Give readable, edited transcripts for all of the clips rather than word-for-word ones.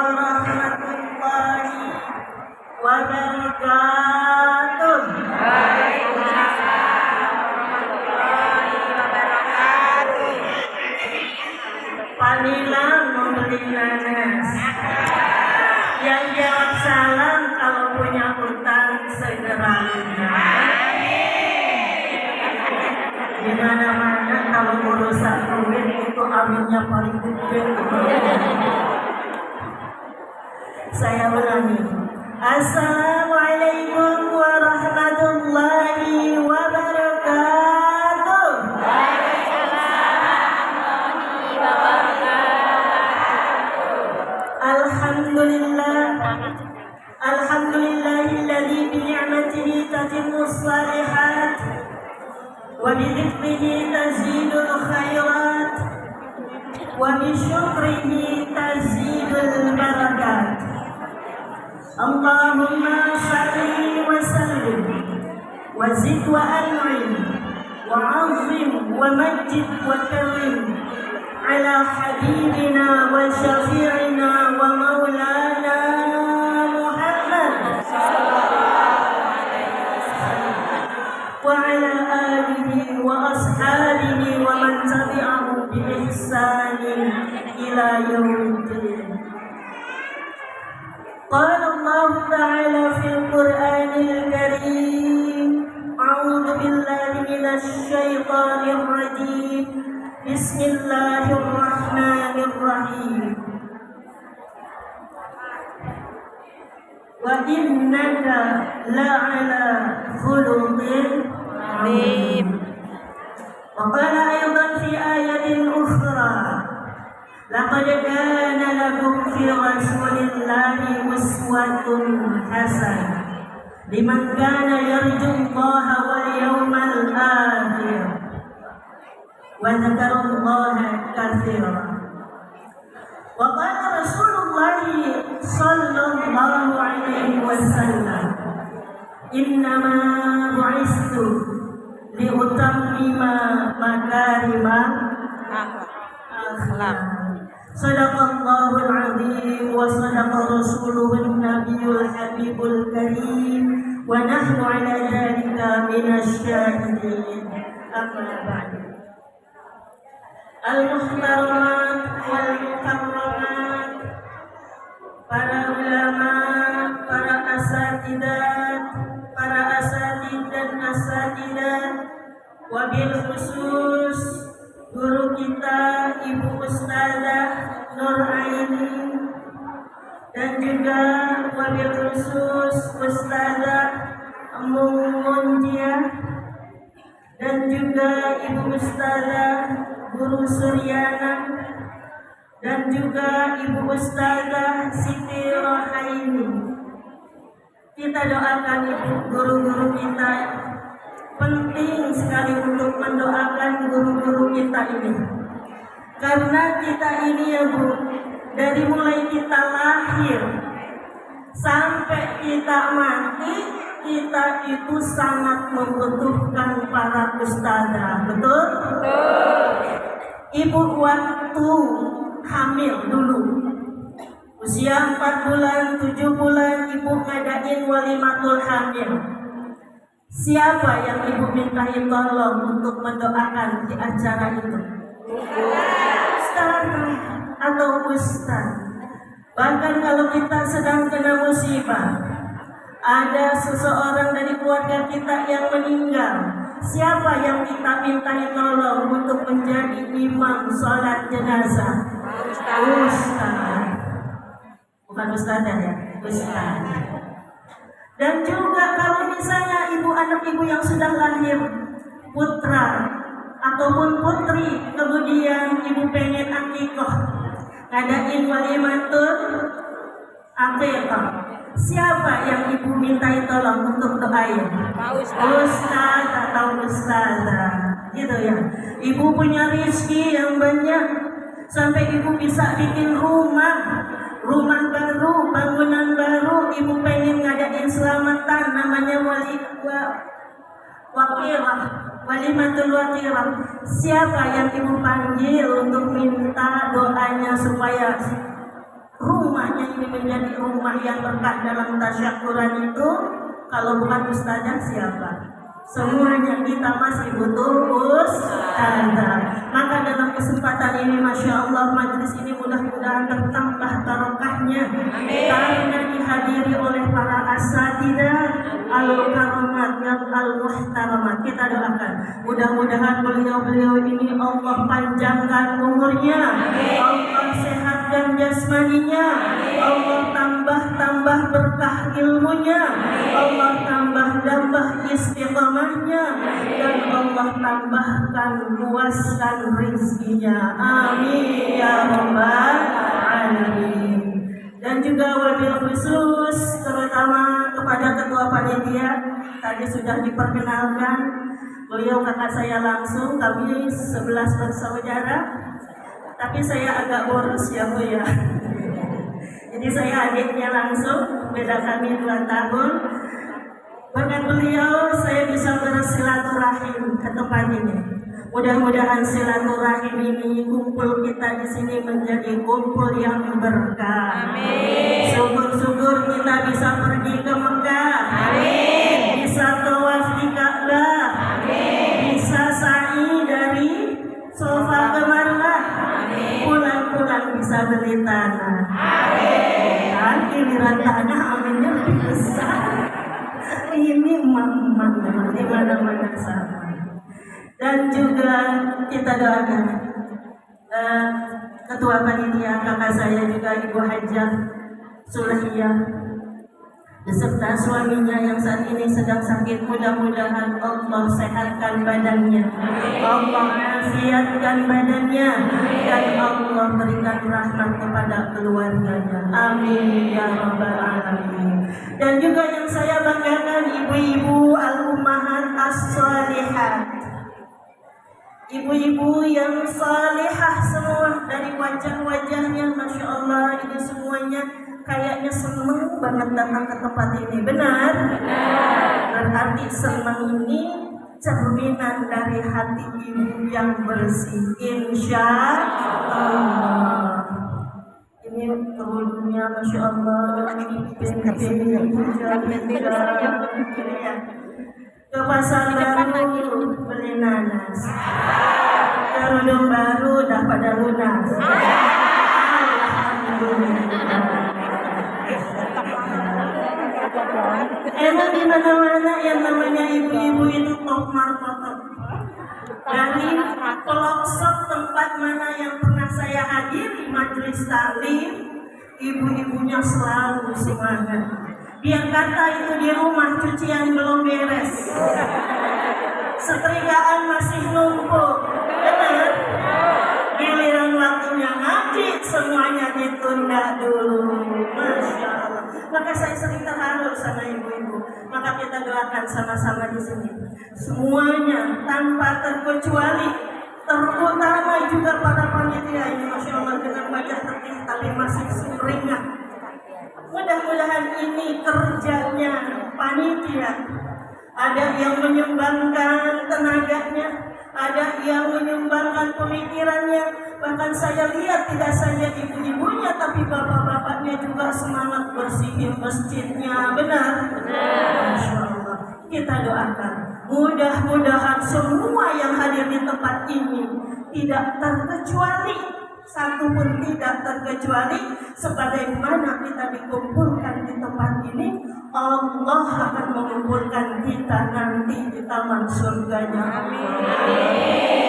warahmatullahi wabarakatuh. Pamila membeli nanas. Yang jawab salam kalau punya utang segera lunas. Di mana-mana kalau urusan duit itu aminnya paling gede. Saya ulangi. Assalamualaikum warahmatullahi wabarakatuh. Alhamdulillahilladzi bi ni'matihi tatimmus shalihat wa bi dzikrihi tazidul khairat wa bi syukrihi tazidul barakat. Allahumma salli wa sallim wa zid wa an'im wa 'azzim wa majjid wa karim ala habibina wa syafi'ina wa maulana Muhammad wa ala alihi wa ashabihi wa man tabi'ahu bi ihsanin ila yaumiddin. Qala Allah ta'ala fil Qur'anil Karim, a'udzu billahi minasy syaithanir rajim. Bismillahirrahmanirrahim. Wa innaka la'ala khuluqin 'azim. Wa qala aydan fi ayatin ukhra, laqad kana lakum fi rasulillahi uswatun hasanah liman kana yarjullaha wal yawmal akhir wa dzakarallaha katsiran. Wa qala Rasulullah sallallahu alaihi wasallam, innama bu'istu liutammima makarimal akhlaq. Sadaqallahul azim wa sadaqa rasuluhun nabiyul habibul karim wa nahnu ala dzalika minasy syahidin. Amma ba'du. Al-muhtaramat wal mukarramat, para ulama, para asatidat, para asatid dan asatidat, wabil khusus guru kita Ibu Ustazah Nur Aini, dan juga wabil khusus Ustazah Munjiah, dan juga Ibu Ustazah Guru Suryana, dan juga Ibu Ustazah Siti Rohaini. Kita doakan ibu guru-guru kita. Penting sekali untuk mendoakan guru-guru kita ini, karena kita ini ya Bu, dari mulai kita lahir sampai kita mati, kita itu sangat membutuhkan para ustazah. Betul? Ibu waktu hamil dulu, usia 4 bulan, 7 bulan, ibu ngadain walimatul hamil. Siapa yang ibu mintai tolong untuk mendoakan di acara itu? Ustaz atau ustaz. Bahkan kalau kita sedang kena musibah, ada seseorang dari keluarga kita yang meninggal, siapa yang kita mintai tolong untuk menjadi imam sholat jenazah? Ustaz. Bukan ustazah ya, ustaz. Dan juga kalau misalnya ibu anak ibu yang sudah lahir putra ataupun putri, kemudian ibu pengen akikah, ngadain walimatul akikah, siapa yang ibu mintai tolong untuk doain? Ustaz atau ustazah, gitu ya. Ibu punya rezeki yang banyak sampai ibu bisa bikin rumah baru, bangunan baru, ibu pengen ngadain selamatan, namanya walimatul wakirah. Siapa yang ibu panggil untuk minta doanya supaya rumahnya ibu menjadi rumah yang berkah dalam tasyakuran itu? Kalau bukan ustazah siapa? Semuanya kita masih butuh ustazah. Maka dalam kesempatan ini, Masya Allah, majelis ini mudah-mudahan bertambah barokahnya karena dihadiri oleh para asatidzah al-karamat yang al-muhtaramat. Kita doakan mudah-mudahan beliau-beliau ini Allah panjangkan umurnya, Allah sehatkan jasmaninya, Allah tambah berkah ilmunya, Allah tambah istiqamahnya, dan Allah tambahkan luaskan rezekinya. Amin ya rabbal alamin. Dan juga wabil khusus terutama kepada ketua panitia, tadi sudah diperkenalkan, beliau kakak saya langsung, kami 11 bersaudara, tapi saya agak boros ya Bu ya. Jadi saya adiknya langsung, beda kami 2 tahun. Berkat beliau saya bisa bersilaturahim ke tempat ini. Mudah-mudahan silaturahim ini, kumpul kita di sini menjadi kumpul yang berkah. Amin. Syukur-syukur kita bisa pergi ke Mekah. Amin. Bisa tawaf di Ka'bah. Amin. Bisa sa'i dari Safa ke Marwah. Amin. Pulang-pulang bisa beli tanah. Amin. Dan giliran tanah aminnya lebih besar. Ini emak-emak di mana-mana sama. Dan juga kita doakan ketua panitia kakak saya juga Ibu Hajah Sulahiyah beserta suaminya yang saat ini sedang sakit, mudah-mudahan Allah sehatkan badannya, Allah afiatkan badannya, dan Allah berikan rahmat kepada keluarganya. Amin ya rabbal alamin. Dan juga yang saya banggakan ibu-ibu al-ummahat as-salihat, ibu-ibu yang salihah semua, dari wajah-wajahnya Masya Allah ini semuanya kayaknya senang banget datang ke tempat ini. Benar? Berarti senang ini cerminan dari hati ibu yang bersih, insya Allah. Ini kerudungnya Masya Allah, ke pasar baru beli nanas, kerudung baru dah pada lunas. Emang di mana-mana yang namanya ibu-ibu itu top markotop. Dari pelosok tempat mana yang pernah saya hadiri majelis taklim, ibu-ibunya selalu semangat. Biar kata itu di rumah cucian belum beres, setrikaan masih numpuk, benar? Giliran waktunya ngaji semuanya ditunda dulu. Masya Allah. Maka saya sering terharu sama ibu-ibu. Maka kita doakan sama-sama di sini. Semuanya tanpa terkecuali, terutama juga para panitia ini, Masya Allah, dengan wajah tertib tapi masih sumringah. Mudah-mudahan ini kerjanya panitia. Ada yang menyumbangkan tenaganya, ada yang menyumbangkan pemikirannya. Bahkan saya lihat tidak saja ibu-ibunya, tapi bapak-bapaknya juga semangat bersihin masjidnya. Benar? Masya Allah. Kita doakan, mudah-mudahan semua yang hadir di tempat ini tidak terkecuali, satu pun tidak terkecuali, sebagaimana kita dikumpulkan di tempat ini, Allah akan mengumpulkan kita nanti di taman surganya.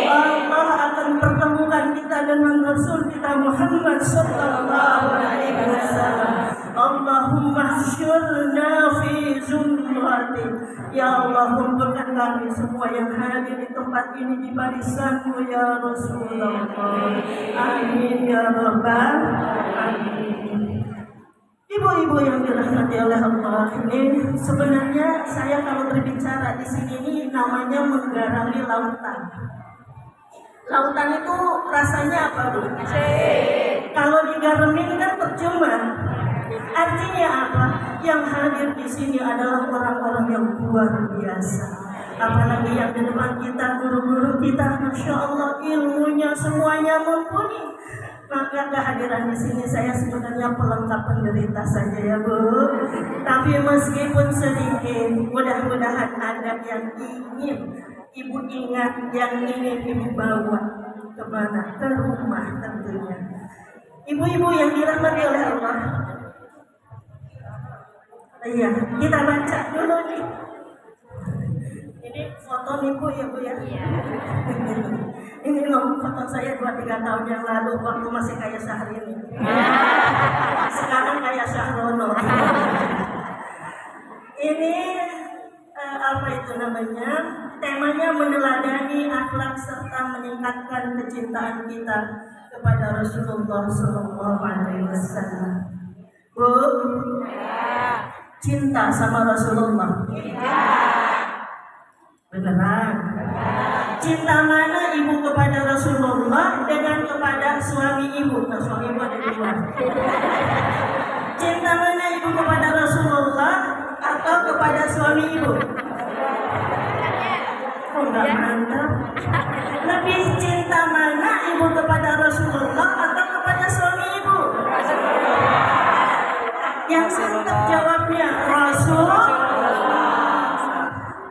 Allah akan pertemukan kita dengan Rasul kita Muhammad sallallahu alaihi wasallam. Allahumma syurna fi zumrati. Ya Allah, kumpulkan kami semua yang hadir di tempat ini di barisanmu ya Rasulullah. Amin ya rabbal alamin. Ibu-ibu yang dirahmati oleh Allah, ini sebenarnya saya kalau berbicara di sini ini namanya menggarami lautan. Lautan itu rasanya apa, Bu? Kalau digaramin kan percuma. Artinya apa? Yang hadir di sini adalah orang-orang yang luar biasa. Apalagi yang di depan kita, guru-guru kita, Masya Allah, ilmunya semuanya mumpuni. Maka kehadiran di sini saya sebenarnya pelengkap penderita saja ya Bu. Tapi meskipun sedikit, mudah-mudahan ada yang ingin Ibu ingat, yang ingin Ibu bawa kemana? Ke rumah tentunya. Ibu-ibu yang dirahmati oleh Allah. Iya, kita baca dulu nih. Ini foto nih Bu ya Bu ya. Iya. Ini loh foto saya 2-3 tahun yang lalu waktu masih kayak Syahrini. Sekarang kayak Syahrono. Ini apa itu namanya? Temanya meneladani akhlak serta meningkatkan kecintaan kita kepada Rasulullah SAW. Bu, cinta sama Rasulullah. Beneran? Cinta mana ibu kepada Rasulullah dengan kepada suami ibu? Nah, suami ibu ada 2. Cinta mana ibu kepada Rasulullah atau kepada suami ibu? Oh, enggak mantap. Lebih cinta mana ibu kepada Rasulullah atau kepada suami ibu? Yang mantap jawabnya Rasulullah.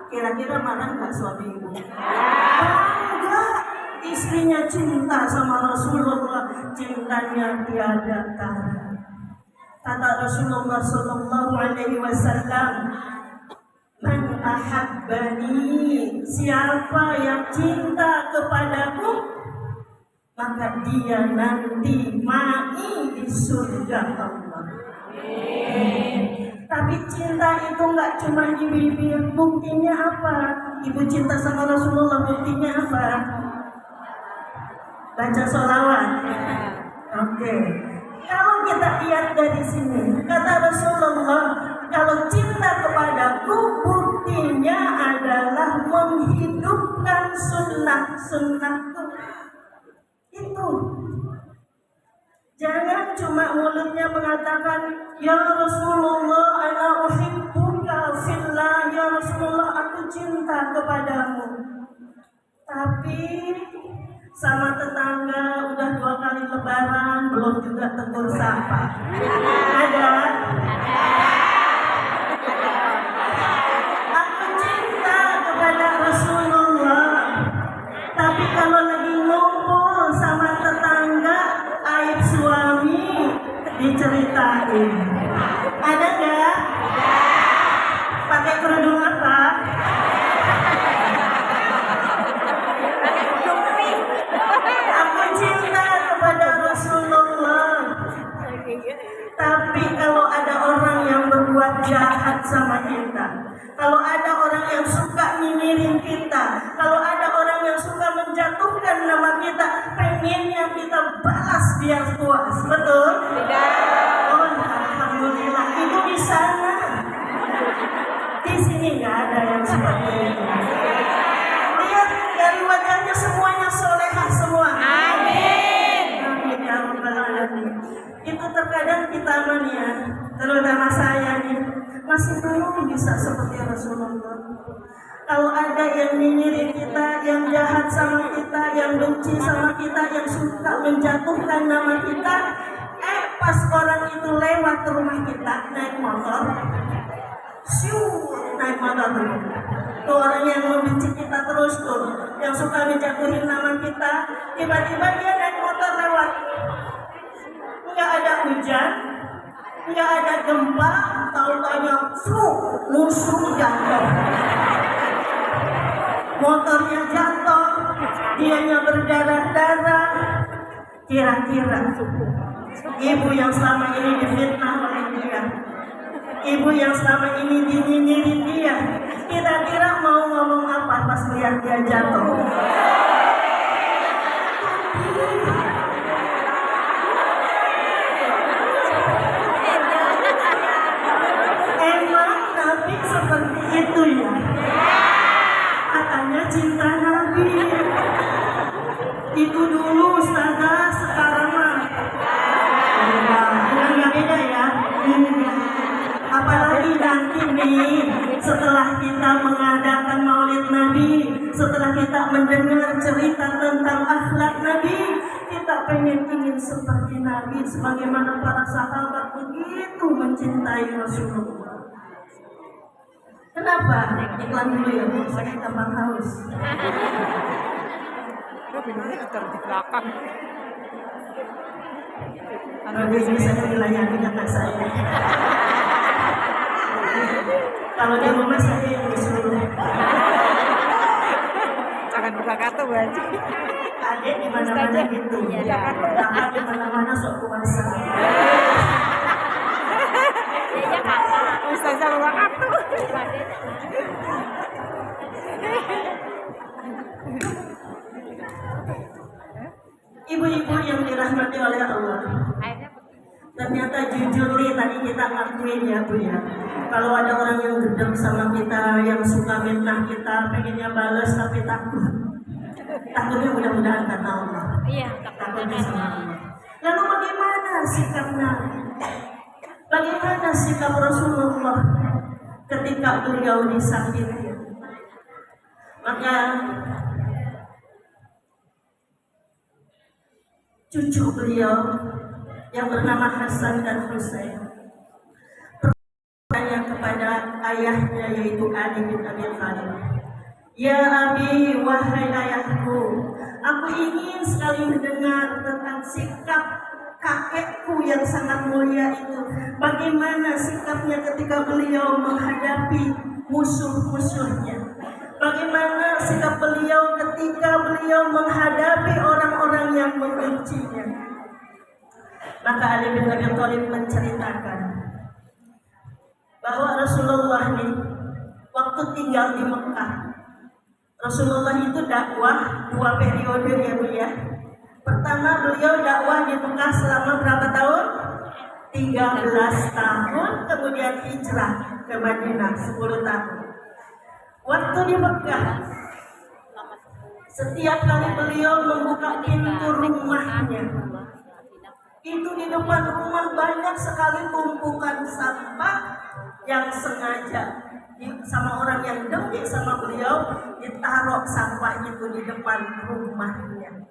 Kira-kira marah nggak suami ibu? Enggak. Istrinya cinta sama Rasulullah, cintanya tiada tara. Kata Rasulullah Sallallahu Alaihi Wasallam, "Man ahabbani, siapa yang cinta kepadaku, maka dia nanti mai di surga Allah." Tapi cinta itu nggak cuma di bibir. Buktinya apa? Ibu cinta sama Rasulullah, buktinya apa? Baca sholawat. Oke. Kalau kita lihat dari sini, kata Rasulullah, kalau cinta kepadaku, buktinya adalah menghidupkan sunnah-sunnahku. Itu. Jangan cuma mulutnya mengatakan, ya Rasulullah, ana uhibbuka fillah, ya Rasulullah, aku cinta kepadamu. Tapi sama tetangga udah 2 kali lebaran belum juga tegur sapa. Ada? Aku cinta kepada Rasulullah, tapi kalau lagi ngumpul sama tetangga, aib suami diceritain. Ada nggak? Pakai kerudung apa? Aku cinta kepada Rasulullah, tapi kalau ada orang yang berbuat jahat sama kita, kalau ada orang yang suka nyinyirin kita, kalau ada orang yang suka menjatuhkan nama kita, pengennya kita balas biar puas, betul? Oh, alhamdulillah, itu di sana. Di sini nggak ada yang seperti itu. Lihat dari wajahnya semuanya solehah semua. Amin. Amin ya rabbal alamin. Itu terkadang kita mania, terutama saya nih, masih belum bisa seperti Rasulullah. Kalau ada yang nyinyirin kita, yang jahat sama kita, yang benci sama kita, yang suka menjatuhkan nama kita, pas orang itu lewat ke rumah kita naik motor, naik motor dulu. Tuh orang yang membenci kita terus tuh, yang suka menjatuhin nama kita, tiba-tiba dia naik motor lewat. Nggak ada hujan, nggak ada gempa, tahu-tahunya musuh jatuh. Motornya jatuh, dianya berdarah-darah. Kira-kira ibu yang selama ini difitnah oleh dia, ibu yang selama ini dinyinyirin dia, kira-kira mau ngomong apa pas lihat dia jatuh? Emang Nabi seperti itu ya? Katanya cinta Nabi. Itu dulu ustazah, sekarang mah nggak beda ya. Apalagi nanti nih, setelah kita mengadakan Maulid Nabi, setelah kita mendengar cerita tentang akhlak Nabi, kita kita ingin seperti Nabi, sebagaimana para sahabat begitu mencintai Rasulullah. Kenapa? Iklan dulu ya, Bu. Saya gampang haus. Di belakang. Kalau dia bisa dilayani kata saya. Kalau di rumah saya yang disuruh. Jangan buka kartu aja. Adik di mana-mana gitu. Kakak di mana-mana sok kuasa. Ustazah buka kartu. Ibu-ibu yang dirahmati oleh Allah. Ternyata jujur nih tadi kita ngakuin ya Bu ya. Kalau ada orang yang gendam sama kita, yang suka fitnah kita, pengennya balas tapi takut. Takutnya mudah-mudahan kata Allah. Iya, Takutnya sama Allah. Lalu bagaimana sikapnya? Bagaimana sikap Rasulullah ketika beliau disakiti? Maka cucu beliau yang bernama Hasan dan Husain bertanya kepada ayahnya yaitu Ali bin Abi Thalib, "Ya Abi, wahai ayahku, aku ingin sekali mendengar tentang sikap kakekku yang sangat mulia itu. Bagaimana sikapnya ketika beliau menghadapi musuh-musuhnya? Bagaimana sikap beliau ketika beliau menghadapi orang-orang yang membencinya?" Maka Ali bin Abi Thalib menceritakan bahwa Rasulullah ini waktu tinggal di Mekah, Rasulullah itu dakwah 2 periode ya Bu ya. Pertama beliau dakwah di Mekah selama berapa tahun? 13 tahun, kemudian hijrah ke Madinah 10 tahun. Waktu di Mekah, setiap kali beliau membuka pintu rumahnya, itu di depan rumah banyak sekali tumpukan sampah yang sengaja sama orang yang dengki sama beliau ditaruh sampah itu di depan rumahnya.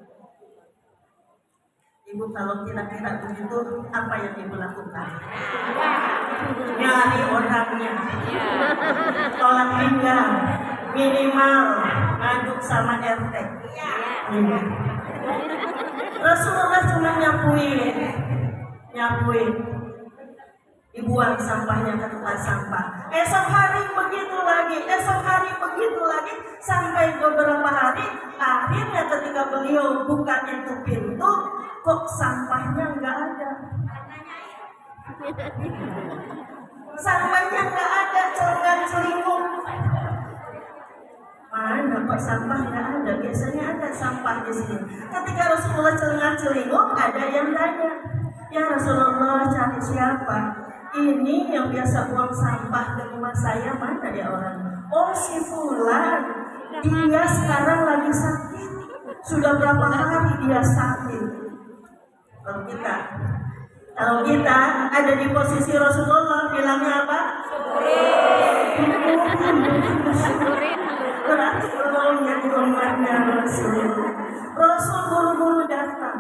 Ibu kalau kira-kira begitu apa yang ibu lakukan? Nyari orangnya, tolak pinggang, minimal ngaduk sama RT. Rasulullah cuma nyapuin, dibuang sampahnya ke tempat sampah. Esok hari begitu lagi, sampai beberapa hari. Akhirnya ketika beliau buka itu pintu, kok sampahnya nggak ada. Sampahnya nggak ada, celeng-celinguk. Mana kok sampah nggak ada? Biasanya ada sampah di sini. Ketika Rasulullah celeng-celinguk, ada yang tanya, "Ya Rasulullah, cari siapa? Ini yang biasa buang sampah ke rumah saya, mana ya orang?" "Oh, si Fulan, dia sekarang lagi sakit. Sudah berapa hari dia sakit." Kalau kita ada di posisi Rasulullah, bilangnya apa? Berarti belum jadi umatnya Rasul. Rasul buru-buru datang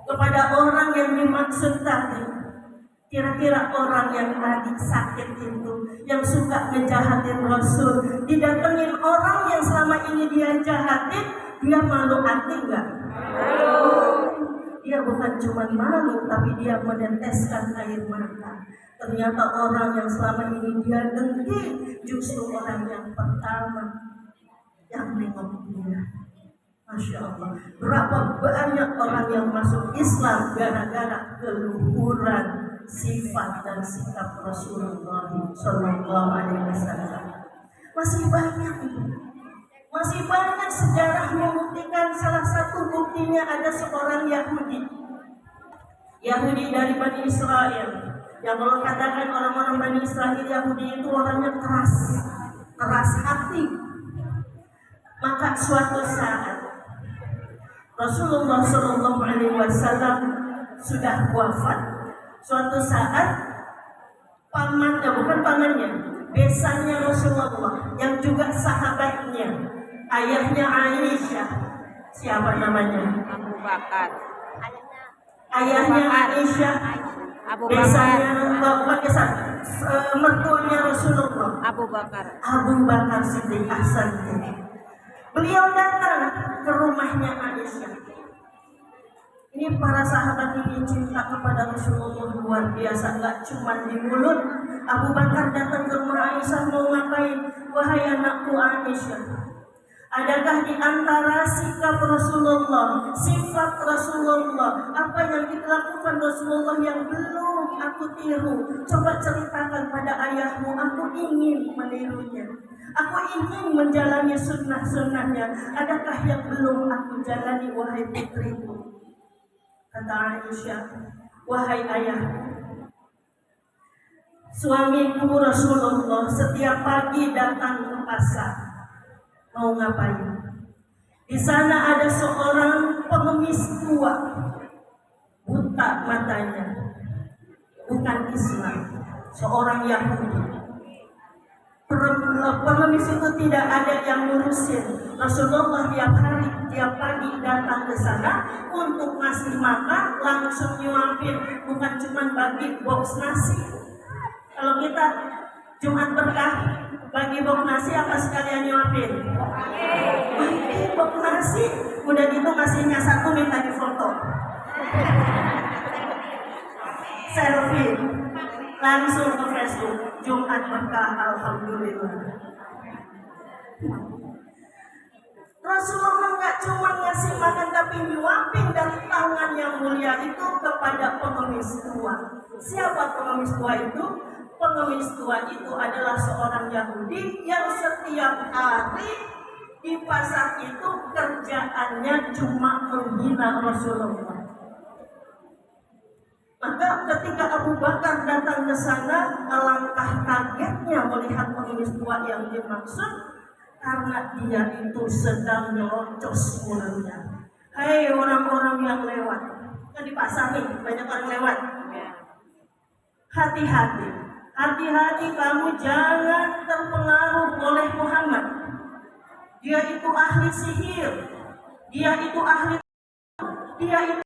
kepada orang yang dimaksud tadi. Kira-kira orang yang tadi sakit itu, yang suka ngejahatin Rasul, didatengin orang yang selama ini dia jahatin, dia malu hati enggak? Dia bukan cuma malu, tapi dia meneteskan air mata. Ternyata orang yang selama ini dia dengki, justru orang yang pertama yang nengok dia. Masya Allah, berapa banyak orang yang masuk Islam gara-gara keluhuran sifat dan sikap Rasulullah Shallallahu Alaihi Wasallam. Masih banyak sejarah membuktikan. Salah satu buktinya ada seorang Yahudi dari Bani Israel, yang kalau katakan orang-orang Bani Israel Yahudi itu orangnya keras hati. Maka suatu saat Rasulullah Shallallahu Alaihi Wasallam sudah wafat. Suatu saat besannya Rasulullah yang juga sahabatnya, ayahnya Aisyah, siapa namanya? Abu Bakar. Ayahnya Aisyah, Abu desanya Bakar. mertuanya Rasulullah. Abu Bakar. Abu Bakar Siddiq Hasan. Beliau datang ke rumahnya Aisyah. Ini para sahabat ini cinta kepada Rasulullah luar biasa, nggak cuma di mulut. Abu Bakar datang ke rumah Aisyah mau ngapain? Wahai anakku Aisyah, adakah di antara sikap Rasulullah, sifat Rasulullah, apa yang dilakukan Rasulullah yang belum aku tiru? Coba ceritakan pada ayahmu, aku ingin menirunya. Aku ingin menjalani sunnah-sunnahnya. Adakah yang belum aku jalani, wahai putriku? Kata Aisyah, wahai ayahku, suamiku Rasulullah setiap pagi datang ke pasar. Mau ngapain? Di sana ada seorang pengemis tua, buta matanya, bukan Islam, seorang Yahudi. Pengemis itu tidak ada yang ngurusin. Rasulullah tiap pagi datang ke sana untuk ngasih makan, langsung nyuapin, bukan cuma bagi box nasi. Kalau kita Jumat berkah bagi box nasi apa sekalian nyuapin? Bagi box nasi, udah gitu ngasihnya satu minta difoto. Selfie, langsung ke Facebook. Jumat berkah, alhamdulillah. Rasulullah nggak cuma ngasih makan tapi nyuapin dari tangan yang mulia itu kepada pengemis tua. Siapa pengemis tua itu? Pengemis tua itu adalah seorang Yahudi yang setiap hari di pasar itu kerjaannya cuma menghina Rasulullah. Maka ketika Abu Bakar datang ke sana, alangkah kagetnya melihat pengemis tua yang dimaksud, karena dia itu sedang nyelocos mulutnya. Hei orang-orang yang lewat, kan di pasar nih banyak orang lewat. Hati-hati, hati-hati kamu jangan terpengaruh oleh Muhammad. Dia itu ahli sihir, dia itu ahli, dia itu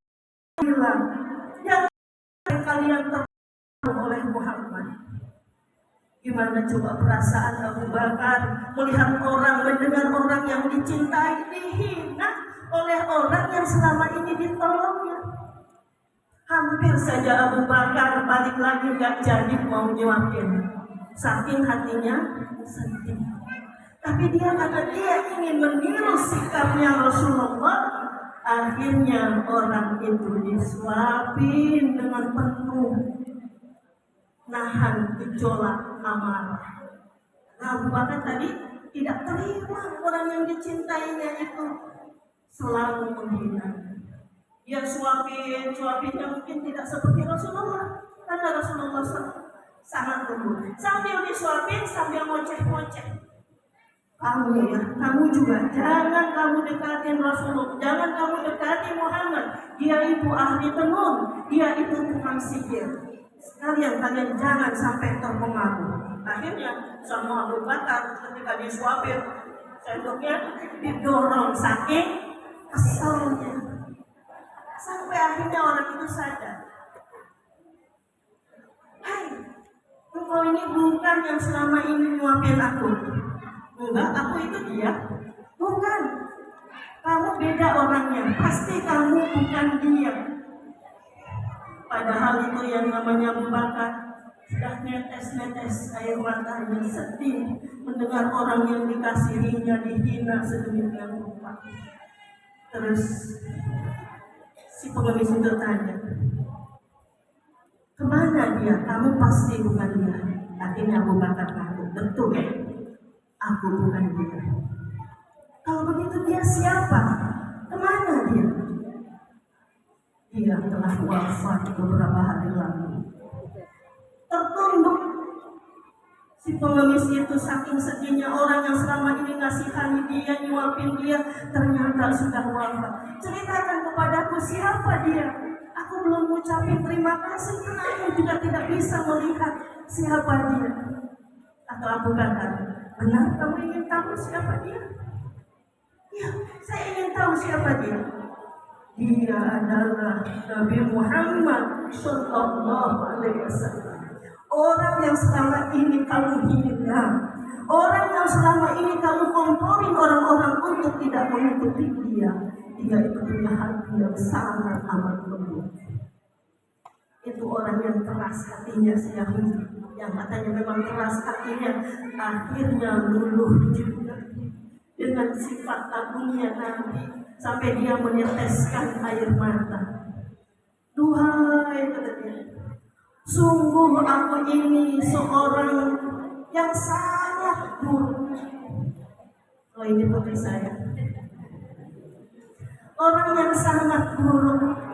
bilang, jangan kalian terpengaruh oleh Muhammad. Gimana coba perasaan Abu Bakar melihat orang, mendengar orang yang dicintai dihina oleh orang yang selama ini ditolongnya. Hampir saja Abu Bakar balik lagi gak jadi mau nyuapin, saking hatinya sedih. Tapi dia karena dia ingin meniru sikapnya Rasulullah, akhirnya orang itu disuapin dengan penuh, nahan gejolak amarah. Nah, Abu Bakar tadi tidak terima orang yang dicintainya itu selalu menghina. Dia suapinnya mungkin tidak seperti Rasulullah, karena Rasulullah sangat lembut. Sambil disuapin, sambil ngoceh-ngoceh. Kamu ya, kamu juga jangan kamu dekatin Rasulullah, jangan kamu dekati Muhammad. Dia itu ahli tenun, dia itu tukang sihir. Kalian jangan sampai terpengaruh. Akhirnya sama Abu Bakar ketika disuapin, sendoknya didorong saking keselnya. Sampai akhirnya orang itu sadar, hai, engkau ini bukan yang selama ini nyuapin aku. Enggak, aku itu dia. Bukan. Kamu beda orangnya. Pasti kamu bukan dia. Padahal itu yang namanya Abu Bakar sudah netes-netes air matanya, sedih mendengar orang yang dikasihinya dihina sedemikian rupa. Terus si pengemis itu tanya, kemana dia? Kamu pasti bukan dia. Akhirnya Abu Bakar ngaku, betul, aku bukan dia. Kalau begitu dia siapa? Kemana dia? Dia telah wafat beberapa hari lalu. Tertunduk si pengemis itu, saking sedihnya orang yang selama ini ngasihani dia, nyuapin dia, ternyata sudah wafat. Ceritakan kepadaku siapa dia. Aku belum ucapin terima kasih karena aku juga tidak bisa melihat siapa dia. Atau Abu Bakar, benar kamu ingin tahu siapa dia? Ya, saya ingin tahu siapa dia. Dia adalah Nabi Muhammad Sallallahu Alaihi Wasallam. Orang yang selama ini kamu hina, orang yang selama ini kamu komporin orang-orang untuk tidak mengikuti dia itu punya hati yang sangat amat lembut. Itu orang yang keras hatinya si Yahudi, yang katanya memang keras hatinya, akhirnya luluh juga dengan sifat agungnya Nabi sampai dia meneteskan air mata. Duhai, kata dia, sungguh aku ini seorang yang sangat buruk. Oh, ini putri saya, orang yang sangat buruk.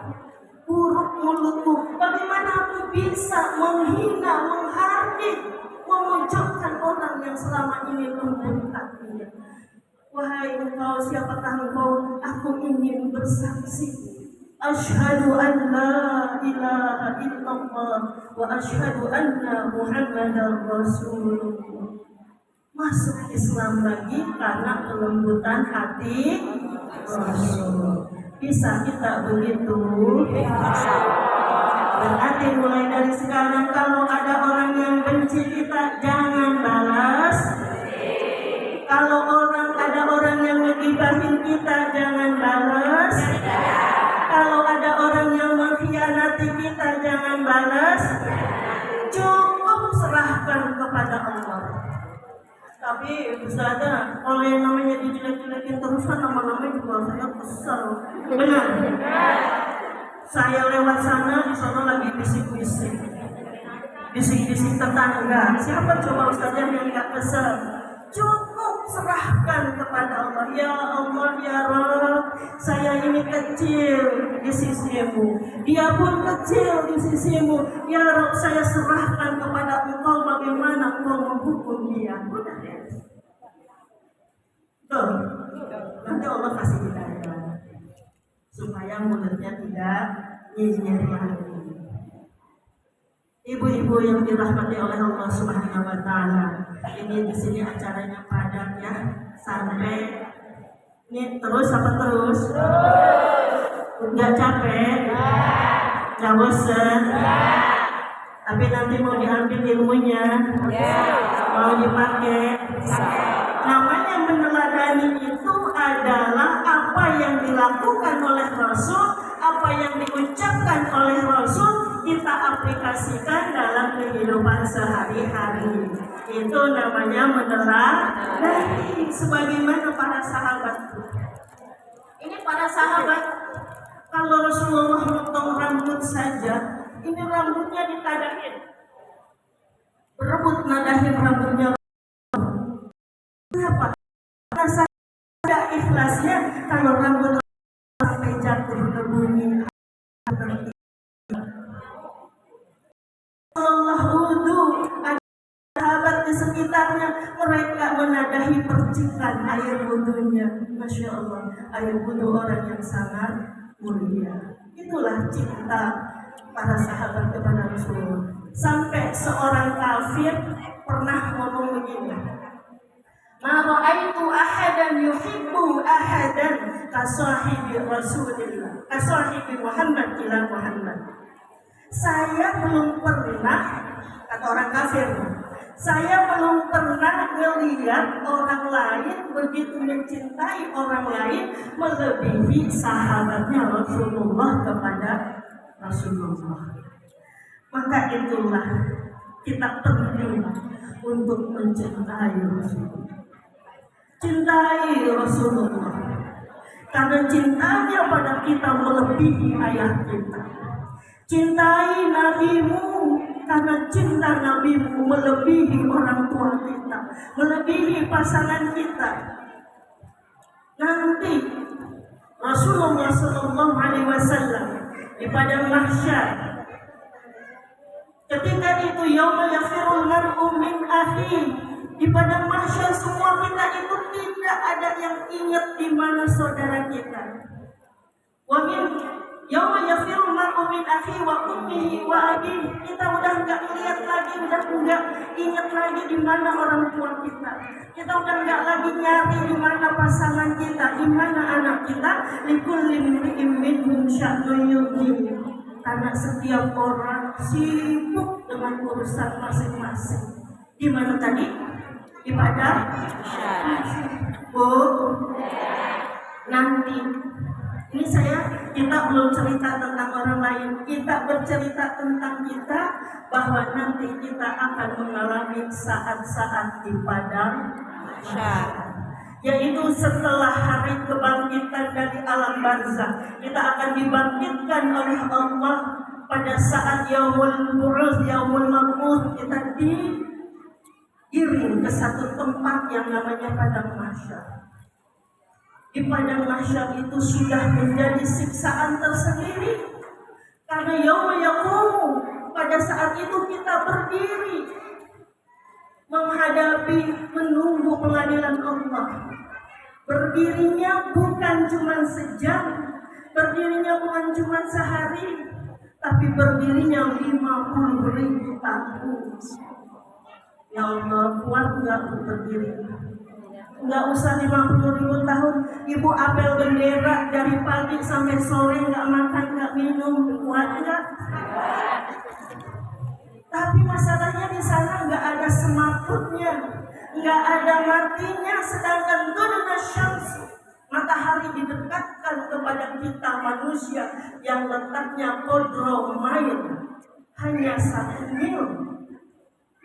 Buruk mulutku, bagaimana aku bisa menghina, menghardik, memojokkan orang yang selama ini lembut hatinya. Wahai engkau, siapakah engkau? Aku ingin bersaksi. Asyhadu an la ilaha illallah wa asyhadu anna Muhammadar Rasulullah. Masuk Islam lagi karena kelembutan hati Rasul. Bisa kita begitu? Berarti mulai dari sekarang kalau ada orang yang benci kita, jangan balas. Kalau ada orang yang ngegibahin kita, jangan balas. Kalau ada orang yang mengkhianati kita, jangan balas. Cukup serahkan kepada Allah. Tapi Ustazah, kalau yang namanya dijelek-jelekin terus kan lama-lama juga saya kesel. Benar? Saya lewat sana, di sana lagi bisik-bisik. Bisik-bisik tetangga. Siapa coba Ustazah yang gak kesel? Cukup serahkan kepada Allah. Ya Allah, ya Rabb, saya ini kecil di sisimu, dia pun kecil di sisimu. Ya Rabb, saya serahkan kepada Engkau, bagaimana Engkau menghukum dia. Udah ya. Tuh, nanti Allah kasih hidayah supaya mulutnya tidak nyinyir lagi. Ibu-ibu yang dirahmati oleh Allah Subhanahu wa taala. Ini di sini acaranya padat ya. Sampai ini terus apa terus? Enggak capek? Enggak bosan? Tapi nanti mau diambil ilmunya? Mau dipakai? Namanya meneladani itu adalah apa yang dilakukan oleh Rasul, apa yang diucapkan oleh Rasul, kita aplikasikan dalam kehidupan sehari-hari. Itu namanya meneladani. Sebagaimana para sahabat. Ini para sahabat, kalau Rasulullah motong rambut saja, ini rambutnya ditadahin, berebut nadahin rambutnya. Kenapa? Rasa ada ikhlasnya kalau rambut sampai jatuh ke bumi. Allah wudhu, ada sahabat di sekitarnya, mereka menadahi percikan air wudhunya. Masya Allah, air wudhu orang yang sangat mulia. Itulah cinta para sahabat kepada Rasulullah. Sampai seorang kafir pernah ngomong begini, ma ra'aitu ahadan yuhibbu ahadan ka sahibi Rasulillah, ka sahibi Muhammad ila Muhammad. Saya belum pernah, kata orang kafir, saya belum pernah melihat orang lain begitu mencintai orang lain melebihi sahabatnya Rasulullah kepada Rasulullah. Maka itulah kita penting untuk mencintai Rasulullah. Cintai Rasulullah, karena cintanya pada kita melebihi ayah kita. Cintai nabimu, karena cinta nabimu melebihi orang tua kita, melebihi pasangan kita. Nanti Rasulullah Sallallahu Alaihi Wasallam di padang mahsyar, ketika itu yauma yafirul mar'u min akhihi, di padang mahsyar semua kita itu tidak ada yang ingat di mana saudara kita. Wa min yauma yafirul mar'u min akhihi wa ummihi wa abihi, kita udah enggak lihat lagi, udah nggak ingat lagi di mana orang tua kita. Kita udah nggak lagi nyari di mana pasangan kita, di mana anak kita. Likulli imri'in minhum sya'nun yughnihi. Karena setiap orang sibuk dengan urusan masing-masing. Di mana tadi? Di padang. Bu, nanti ini kita belum cerita tentang orang lain, kita bercerita tentang kita, bahwa nanti kita akan mengalami saat-saat di padang mahsyar, yaitu setelah hari kebangkitan dari alam barzakh. Kita akan dibangkitkan oleh Allah pada saat yaumul bu'uts, yaumul mab'uts. Kita digiring ke satu tempat yang namanya padang mahsyar. Di padang mahsyar itu sudah menjadi siksaan tersendiri, karena yauma yaqumu, pada saat itu kita berdiri menghadapi, menunggu pengadilan Allah. Berdirinya bukan cuma sejam, berdirinya bukan cuma sehari, tapi berdirinya 50.000 tahun. Ya Allah, kuat nggak berdiri? Nggak usah 50.000 tahun. Ibu apel bendera dari pagi sampai sore, nggak makan, nggak minum, kuat nggak? Tapi masalahnya di sana nggak ada semaputnya, nggak ada matinya. Sedangkan dunia syams, matahari didekatkan kepada kita manusia yang letaknya qadra mail, hanya 1 mil.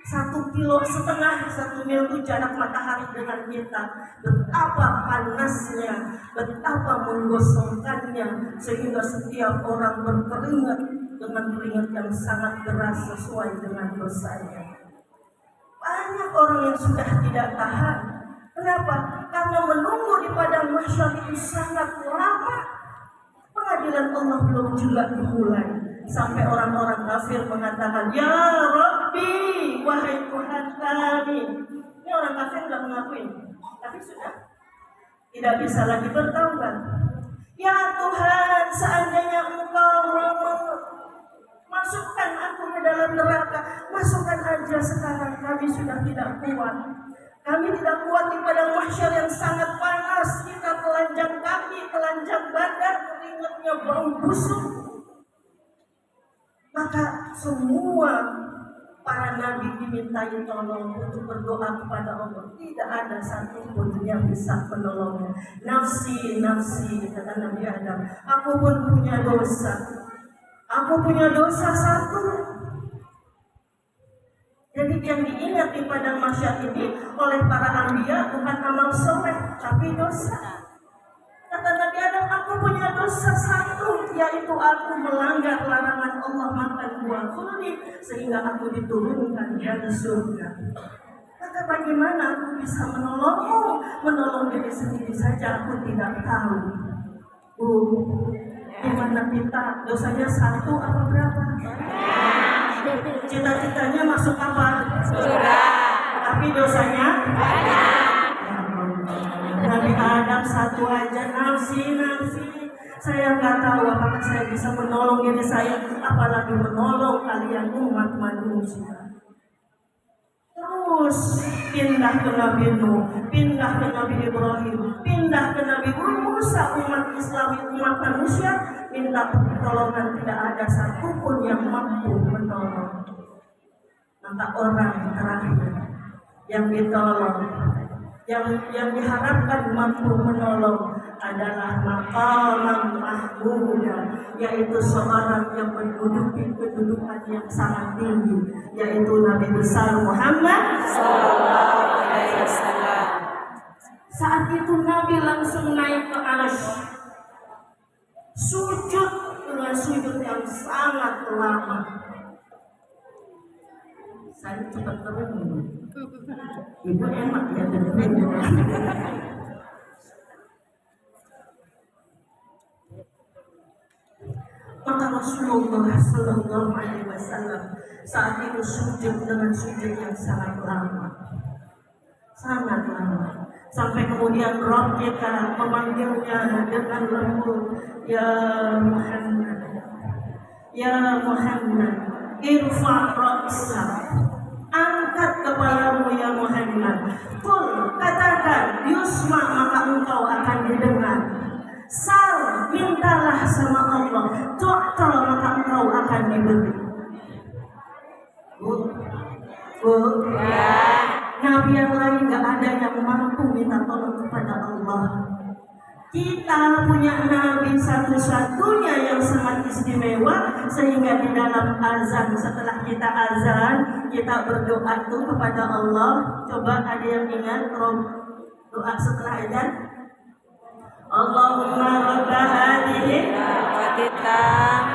1,5 kilo, 1 mil itu jarak matahari dengan kita. Betapa panasnya, betapa menggosongkannya, sehingga setiap orang berkeringat dengan keringat yang sangat deras sesuai dengan dosanya. Banyak orang yang sudah tidak tahan. Kenapa? Karena menunggu di padang mahsyar itu sangat lama. Pengadilan Allah belum juga dimulai, sampai orang-orang kafir mengatakan, "Ya Rabbi, wahai Tuhan kami." Ini orang kafir nggak mengakui, tapi sudah tidak bisa lagi bertaubat. "Ya Tuhan, seandainya Engkau masukkan aku ke dalam neraka, masukkan aja sekarang, kami sudah tidak kuat. Kami tidak kuat di padang mahsyar yang sangat panas. Kita telanjang kaki, telanjang badan, keringatnya bau busuk." Maka semua para nabi dimintai tolong untuk berdoa kepada Allah. Tidak ada satupun yang bisa menolongnya. "Nafsi, nafsi," kata Nabi Adam, "aku pun punya dosa. Aku punya dosa satu." Jadi yang diingat di padang mahsyar ini oleh para anbiya bukan amal soleh, tapi dosa. Kata Nabi Adam, "aku punya dosa satu, yaitu aku melanggar larangan Allah makan buah khuldi, sehingga aku diturunkan dari surga." Maka bagaimana aku bisa menolongmu? Menolong diri sendiri saja aku tidak tahu. Gimana kita? Dosanya satu apa berapa? Cita-citanya masuk apa? Surga. Tapi dosanya banyak. Nabi Adam satu aja, "Nafsi, nafsi." Saya nggak tahu apakah saya bisa menolong diri saya, apalagi menolong kalian umat manusia. Terus pindah ke Nabi Nuh, pindah ke Nabi Ibrahim, pindah ke Nabi Musa, umat Islam, umat manusia, minta pertolongan, tidak ada satupun yang mampu menolong. Maka orang terakhir yang ditolong, yang diharapkan mampu menolong adalah maqaman mahmuda, yaitu seorang yang menduduki kedudukan yang sangat tinggi, yaitu Nabi besar Muhammad SAW. Saat itu Nabi langsung naik ke arsy, sujud dengan sujud yang sangat lama. Saya cepat terus. Ibu enak ya dengerin. Maka Rasulullah Sallallahu Alaihi Wasallam saat itu sujud dengan sujud yang sangat lama, sampai kemudian Rabb kita memanggilnya dengan lembut, "Ya Muhammad, ya Muhammad, irfa' ra'sak." Bu, nabi yang lain gak ada yang mampu minta tolong kepada Allah. Kita punya nabi satu-satunya yang sangat istimewa, sehingga di dalam azan, setelah kita azan, kita berdoa tuh kepada Allah. Coba ada yang ingat doa setelah azan? Allahumma rabba hadhihi Kita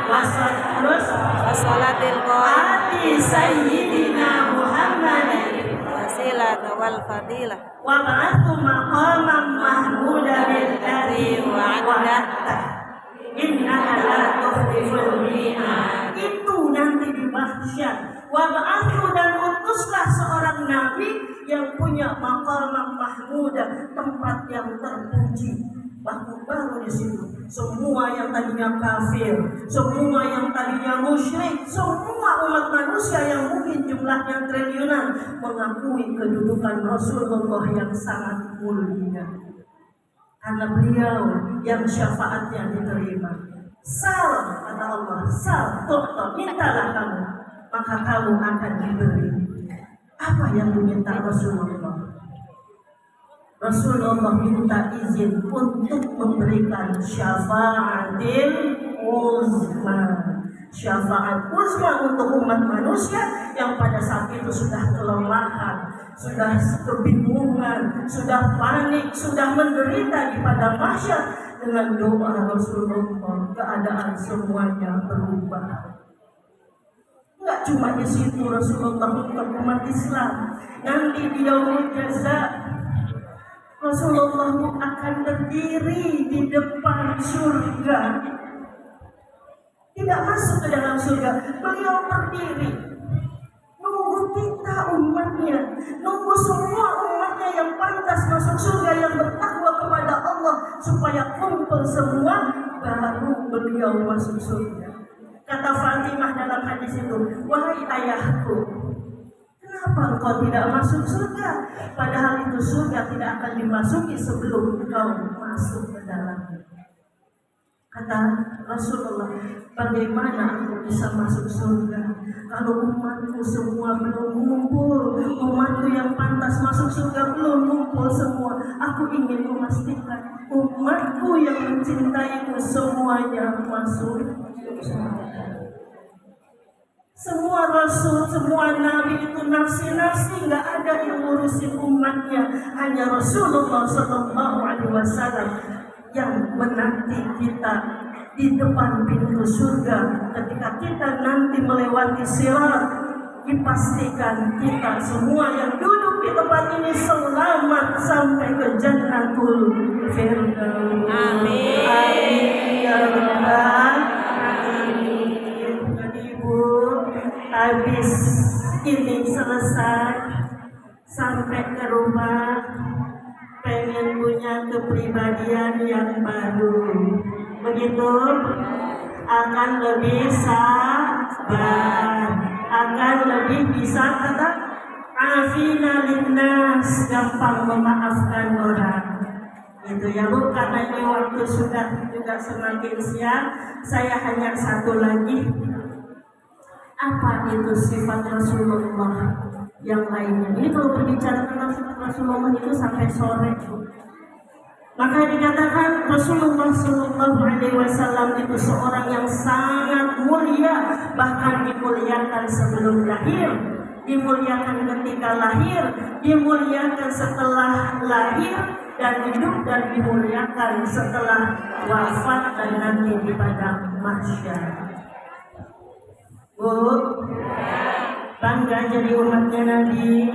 terus wasolatil qol ati sayyidina Muhammadin wasilah wal fadilah wa ba'athu maqaman mahmudan alladhi wa'ada innaka la tukhliful mi'ad. Itu nanti di mahsyar. Wa ba'athu, dan utuslah seorang nabi yang punya maqaman mahmudah, tempat yang terpuji. Baru di situ semua yang tadinya kafir, semua yang tadinya musyrik, semua umat manusia yang mungkin jumlahnya triliunan mengakui kedudukan Rasulullah yang sangat mulia, karena beliau yang syafaatnya diterima. Sal, kata Allah, sal, tu'ta, mintalah kamu, maka kamu akan diberi. Apa yang diminta Rasulullah? Rasulullah minta izin untuk memberikan syafaatil uzma. Syafaat uzma untuk umat manusia yang pada saat itu sudah kelelahan, sudah kebingungan, sudah panik, sudah menderita di pada mahsyar. Dengan doa Rasulullah, keadaan semuanya berubah. Enggak cuma di situ Rasulullah untuk umat Islam. Nanti di yaumul jaza Rasulullah akan berdiri di depan surga. Tidak masuk ke dalam surga, beliau berdiri nunggu kita umatnya, nunggu semua umatnya yang pantas masuk surga, yang bertakwa kepada Allah, supaya kumpul semua, baru beliau masuk surga. Kata Fatimah dalam hadis itu, wahai ayahku, kenapa engkau tidak masuk surga? Padahal itu surga tidak akan dimasuki sebelum engkau masuk ke dalamnya. Kata Rasulullah, bagaimana aku bisa masuk surga kalau umatku semua belum ngumpul? Umatku yang pantas masuk surga belum ngumpul semua. Aku ingin memastikan umatku yang mencintaiku semuanya masuk surga. Semua rasul, semua nabi itu nafsi-nafsi, nggak ada yang ngurusin umatnya. Hanya Rasulullah SAW yang menanti kita di depan pintu surga. Ketika kita nanti melewati sirat, dipastikan kita semua yang duduk di tempat ini selamat sampai ke Jannatul Firdaus. Amin. Amin ya rabbal alamin. Jadi Ibu, habis ini selesai, sampai ke rumah pengen punya kepribadian yang baru, begitu? Akan lebih sabar, akan lebih bisa kata afina linnas, gampang memaafkan orang. Itu ya Bu, karena ini waktu sudah juga semakin siang, saya hanya satu lagi. Apa itu sifat Rasulullah yang lainnya? Ini kalau berbicara tentang sifat Rasulullah itu sampai sore. Maka dikatakan Rasulullah SAW itu seorang yang sangat mulia, bahkan dimuliakan sebelum lahir, dimuliakan ketika lahir, dimuliakan setelah lahir dan hidup, dan dimuliakan setelah wafat dan nanti di padang mahsyar. Bu, bangga jadi umatnya Nabi.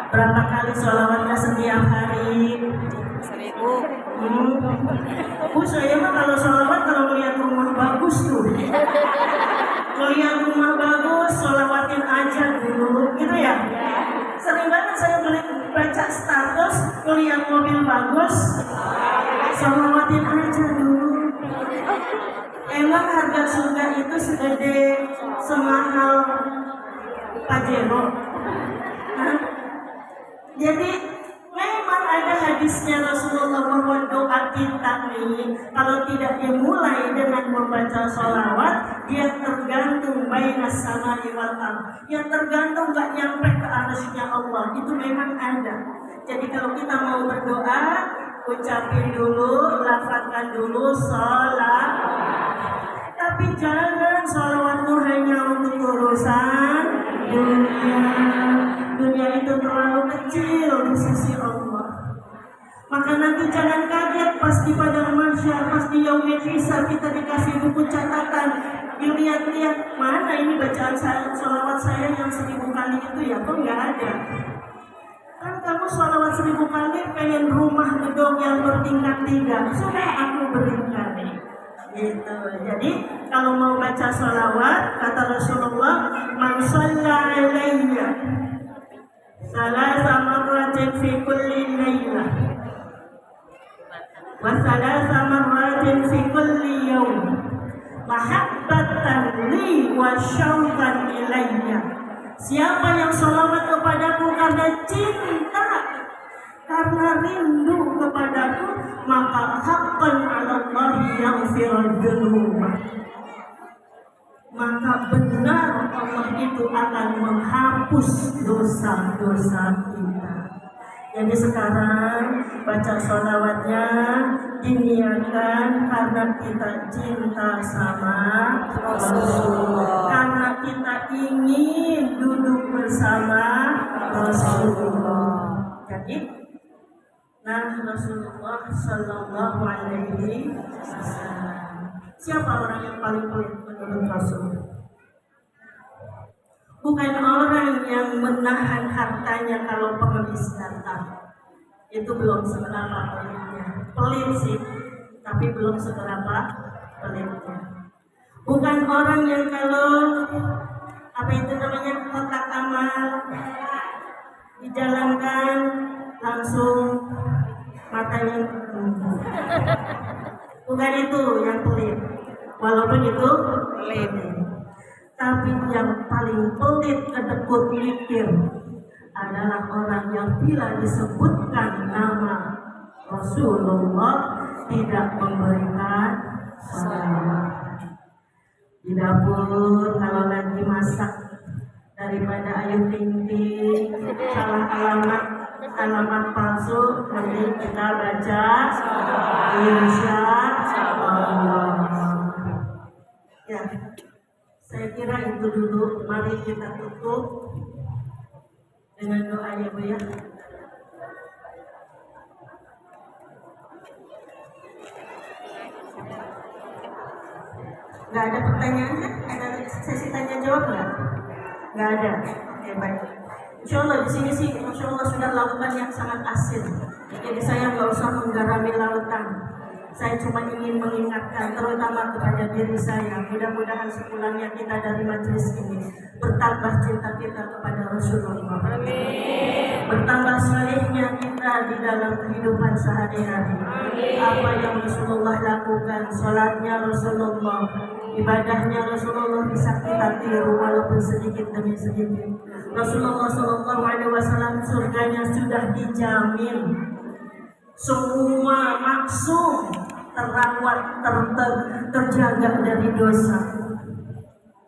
Berapa kali sholawatnya setiap hari? 1000. Bu, saya mah kalau sholawat kalau melihat rumah bagus tuh, melihat rumah bagus, sholawatin aja dulu, gitu ya. Sering banget saya baca status, melihat mobil bagus, sholawatin aja dulu. Emang harga surga itu segede semahal Pajero? Jadi memang ada hadisnya Rasulullah bahwa doa kita nih kalau tidak dimulai dengan membaca sholawat dia tergantung bainas samai wal ardh. Dia tergantung gak nyampe ke arsy-Nya Allah. Itu memang ada. Jadi kalau kita mau berdoa, ucapin dulu, lafazkan dulu salat. Tapi jangan salawatmu hanya untuk urusan dunia. Dunia itu terlalu kecil di sisi Allah. Maka nanti jangan kaget pas di padang mahsyar, pas di yaumil hisab kita dikasih buku catatan. Dilihat-lihat, mana ini bacaan salawat saya yang 1000 kali itu ya? Kok nggak ada? Kan kamu salawat 1000 kali pengen rumah gedung yang bertingkat 3. Sudah aku berikan nih. Gitu. Jadi kalau mau baca salawat, kata Rasulullah, man shalla alayya salasa marratin fi kulli laylah wa salasa marratin fi kulli yawm mahabbatan li wa syauqan ilayya. Siapa yang salawat kepadaku karena cinta, karena rindu kepadaku, maka haqqan 'ala Allah yaghfirul dzunub. Maka benar Allah itu akan menghapus dosa-dosa kita. Jadi sekarang baca sholawatnya diniatkan karena kita cinta sama Rasulullah, karena kita ingin duduk bersama Rasulullah. Jadi Rasulullah Sallallahu Alaihi Wasallam. Siapa orang yang paling pelit menurut Rasul? Bukan orang yang menahan hartanya kalau pengemis datang. Itu belum seberapa pelitnya. Pelit sih, tapi belum seberapa pelitnya. Bukan orang yang kalau apa itu namanya kotak amal dijalankan langsung matanya. Bukan itu yang pelit. Walaupun itu pelit. Tapi yang paling pelit kedekut mikir adalah orang yang bila disebutkan nama Rasulullah tidak memberikan salawat. Di dapur kalau lagi masak, daripada ayo ting-ting salah alamat palsu, nanti kita baca insya Allah. Ya, saya kira itu dulu. Mari kita tutup dengan doa ya Bu ya. Nggak ada pertanyaan kan? Ada sesi tanya jawab nggak? Nggak ada. Oke, baik. Insya Allah di sini sih, Masya Allah sudah lautan yang sangat asin. Jadi saya nggak usah menggarami lautan. Saya cuma ingin mengingatkan, terutama kepada diri saya. Mudah-mudahan sepulangnya kita dari majelis ini bertambah cinta kita kepada Rasulullah. Amin. Bertambah salehnya kita di dalam kehidupan sehari-hari. Apa yang Rasulullah lakukan, salatnya Rasulullah, ibadahnya Rasulullah bisa kita tiru walaupun sedikit demi sedikit. Rasulullah SAW surganya sudah dijamin. Semua maksum terawat, terjaga dari dosa.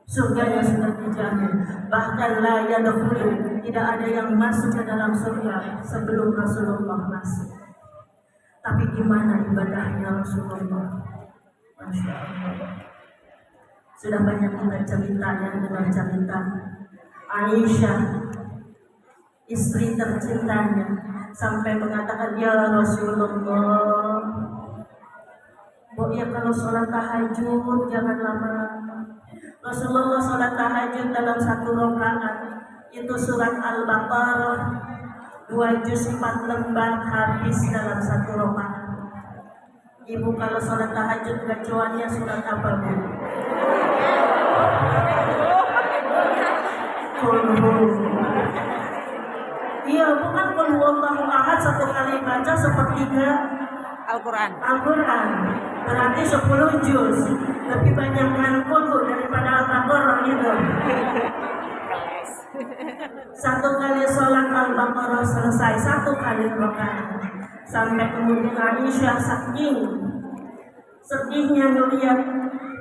Surganya sudah dijamin. Bahkan la yadkhulu, tidak ada yang masuk ke dalam surga sebelum Rasulullah masuk. Tapi gimana ibadahnya Rasulullah? Masya Allah. Sudah banyak kita ceritanya dengan cerita Aisyah, istri tercintanya, sampai mengatakan, ya Rasulullah, ya kalau sholat tahajud jangan lama. Rasulullah sholat tahajud dalam 1 rakaat itu surat Al-Baqarah 2 juz 4 lembar habis dalam 1 rakaat. Ibu kalau sholat tahajud bacaannya surat apa Bu? Iya, bukan qul huwallahu ahad 1 kali baca sepertiga Al-Quran. Berarti 10 juz. Lebih banyak qul daripada Al-Baqarah gitu. 1 kali sholat Al-Baqarah selesai, 1 kali rakaat. Sampai kemudian Aisyah saking sedihnya melihat